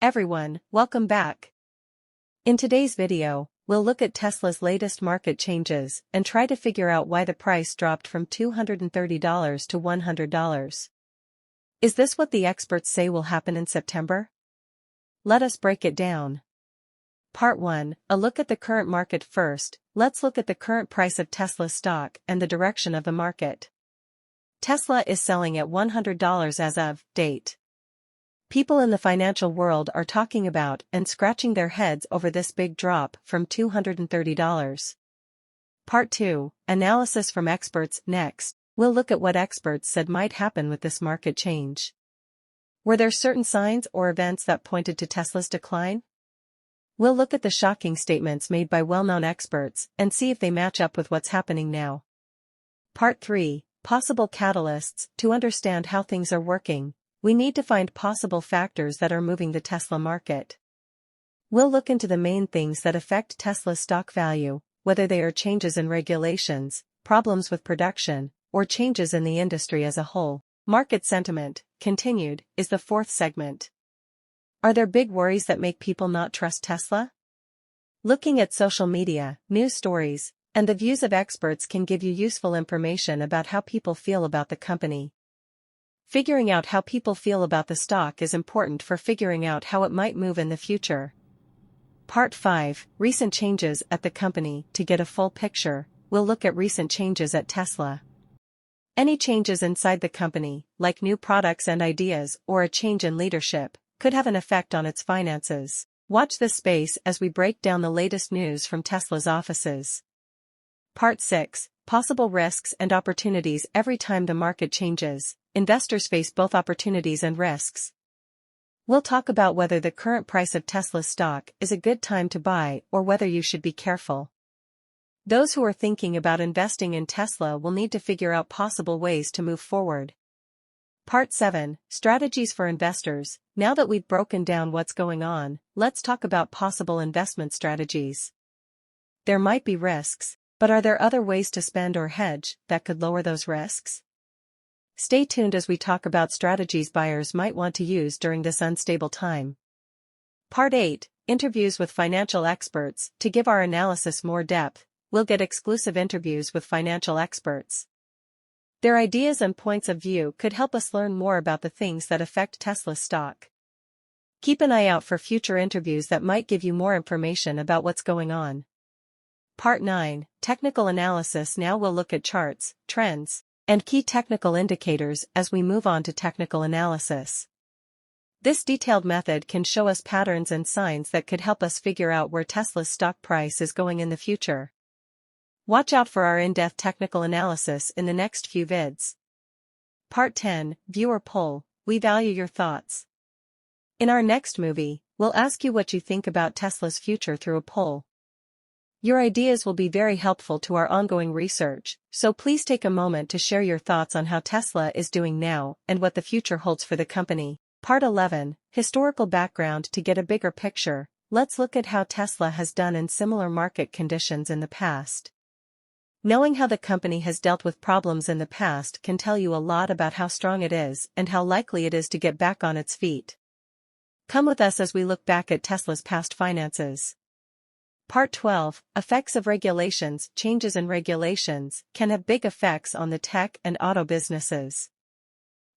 Everyone, welcome back. In today's video, we'll look at Tesla's latest market changes and try to figure out why the price dropped from $230 to $100. Is this what the experts say will happen in September? Let us break it down. Part 1, a look at the current market first. Let's look at the current price of Tesla stock and the direction of the market. Tesla is selling at $100 as of date. People in the financial world are talking about and scratching their heads over this big drop from $230. Part 2, analysis from experts. Next, we'll look at what experts said might happen with this market change. Were there certain signs or events that pointed to Tesla's decline? We'll look at the shocking statements made by well-known experts and see if they match up with what's happening now. Part 3, possible catalysts. To understand how things are working, we need to find possible factors that are moving the Tesla market. We'll look into the main things that affect Tesla's stock value, whether they are changes in regulations, problems with production, or changes in the industry as a whole. Market sentiment, continued, is the fourth segment. Are there big worries that make people not trust Tesla? Looking at social media, news stories, and the views of experts can give you useful information about how people feel about the company. Figuring out how people feel about the stock is important for figuring out how it might move in the future. Part 5, recent changes at the company. To get a full picture, we'll look at recent changes at Tesla. Any changes inside the company, like new products and ideas or a change in leadership, could have an effect on its finances. Watch this space as we break down the latest news from Tesla's offices. Part 6, possible risks and opportunities. Every time the market changes, investors face both opportunities and risks. We'll talk about whether the current price of Tesla stock is a good time to buy or whether you should be careful. Those who are thinking about investing in Tesla will need to figure out possible ways to move forward. Part 7, strategies for investors. Now that we've broken down what's going on, let's talk about possible investment strategies. There might be risks, but are there other ways to spend or hedge that could lower those risks? Stay tuned as we talk about strategies buyers might want to use during this unstable time. Part 8, interviews with financial experts. To give our analysis more depth, we'll get exclusive interviews with financial experts. Their ideas and points of view could help us learn more about the things that affect Tesla stock. Keep an eye out for future interviews that might give you more information about what's going on. Part 9, technical analysis. Now we'll look at charts, trends, and key technical indicators as we move on to technical analysis. This detailed method can show us patterns and signs that could help us figure out where Tesla's stock price is going in the future. Watch out for our in-depth technical analysis in the next few vids. Part 10, viewer poll. We value your thoughts. In our next movie, we'll ask you what you think about Tesla's future through a poll. Your ideas will be very helpful to our ongoing research, so please take a moment to share your thoughts on how Tesla is doing now and what the future holds for the company. Part 11, historical background. To get a bigger picture, let's look at how Tesla has done in similar market conditions in the past. Knowing how the company has dealt with problems in the past can tell you a lot about how strong it is and how likely it is to get back on its feet. Come with us as we look back at Tesla's past finances. Part 12, effects of regulations. Changes in regulations can have big effects on the tech and auto businesses.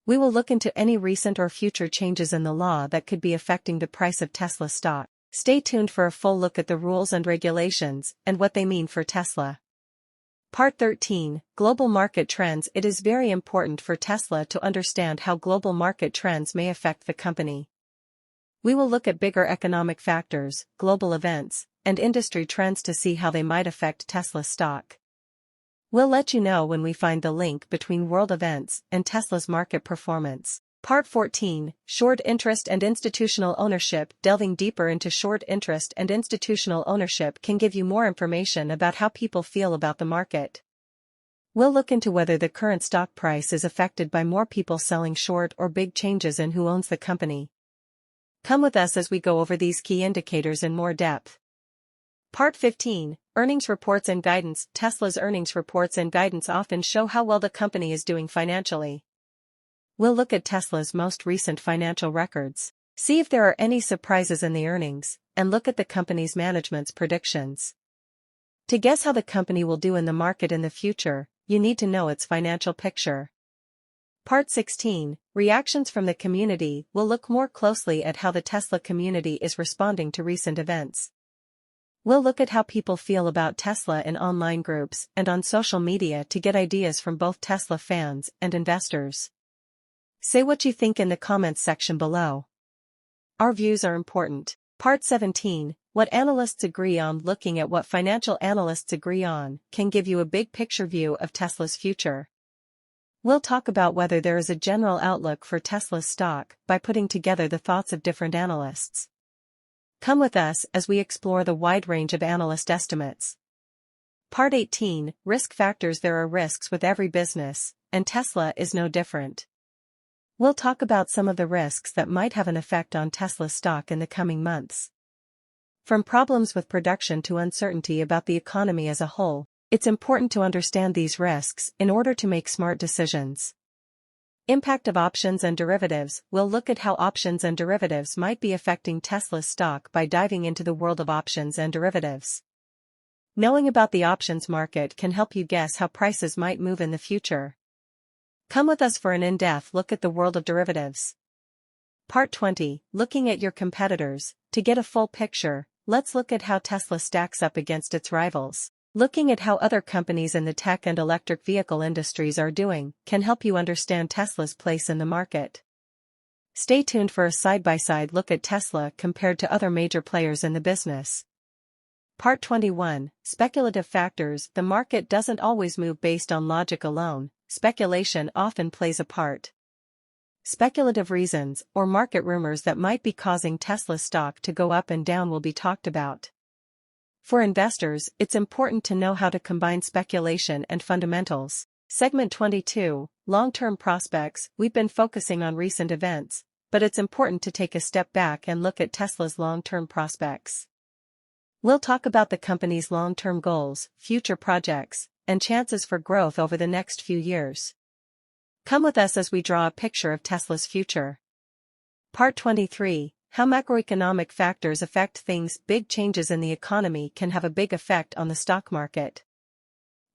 We will look into any recent or future changes in the law that could be affecting the price of Tesla stock. Stay tuned for a full look at the rules and regulations and what they mean for Tesla. Part 13, global market trends. It is very important for Tesla to understand how global market trends may affect the company. We will look at bigger economic factors, global events, and industry trends to see how they might affect Tesla stock. We'll let you know when we find the link between world events and Tesla's market performance. Part 14, short interest and institutional ownership. Delving deeper into short interest and institutional ownership can give you more information about how people feel about the market. We'll look into whether the current stock price is affected by more people selling short or big changes in who owns the company. Come with us as we go over these key indicators in more depth. Part 15, earnings reports and guidance. Tesla's earnings reports and guidance often show how well the company is doing financially. We'll look at Tesla's most recent financial records. See if there are any surprises in the earnings, and look at the company's management's predictions. To guess how the company will do in the market in the future, you need to know its financial picture. Part 16, Reactions from the Community. We'll look more closely at how the Tesla community is responding to recent events. We'll look at how people feel about Tesla in online groups and on social media to get ideas from both Tesla fans and investors. Say what you think in the comments section below. Our views are important. Part 17, What analysts agree on. Looking at what financial analysts agree on can give you a big picture view of Tesla's future. We'll talk about whether there is a general outlook for Tesla's stock by putting together the thoughts of different analysts. Come with us as we explore the wide range of analyst estimates. Part 18, Risk Factors. There are risks with every business, and Tesla is no different. We'll talk about some of the risks that might have an effect on Tesla's stock in the coming months. From problems with production to uncertainty about the economy as a whole, it's important to understand these risks in order to make smart decisions. Impact of options and derivatives. We'll look at how options and derivatives might be affecting Tesla's stock by diving into the world of options and derivatives. Knowing about the options market can help you guess how prices might move in the future. Come with us for an in-depth look at the world of derivatives. Part 20, Looking at your competitors. To get a full picture, let's look at how Tesla stacks up against its rivals. Looking at how other companies in the tech and electric vehicle industries are doing can help you understand Tesla's place in the market. Stay tuned for a side-by-side look at Tesla compared to other major players in the business. Part 21, Speculative Factors. The market doesn't always move based on logic alone, speculation often plays a part. Speculative reasons, or market rumors that might be causing Tesla's stock to go up and down will be talked about. For investors, it's important to know how to combine speculation and fundamentals. Segment 22, Long-term prospects. We've been focusing on recent events, but it's important to take a step back and look at Tesla's long-term prospects. We'll talk about the company's long-term goals, future projects, and chances for growth over the next few years. Come with us as we draw a picture of Tesla's future. Part 23, How macroeconomic factors affect things. Big changes in the economy can have a big effect on the stock market.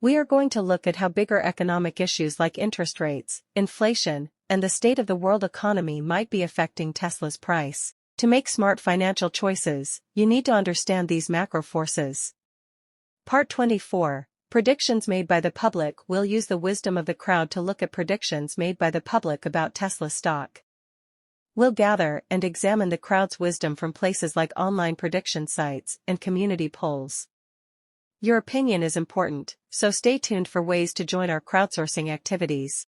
We are going to look at how bigger economic issues like interest rates, inflation, and the state of the world economy might be affecting Tesla's price. To make smart financial choices, you need to understand these macro forces. Part 24, Predictions made by the public. We'll use the wisdom of the crowd to look at predictions made by the public about Tesla stock. We'll gather and examine the crowd's wisdom from places like online prediction sites and community polls. Your opinion is important, so stay tuned for ways to join our crowdsourcing activities.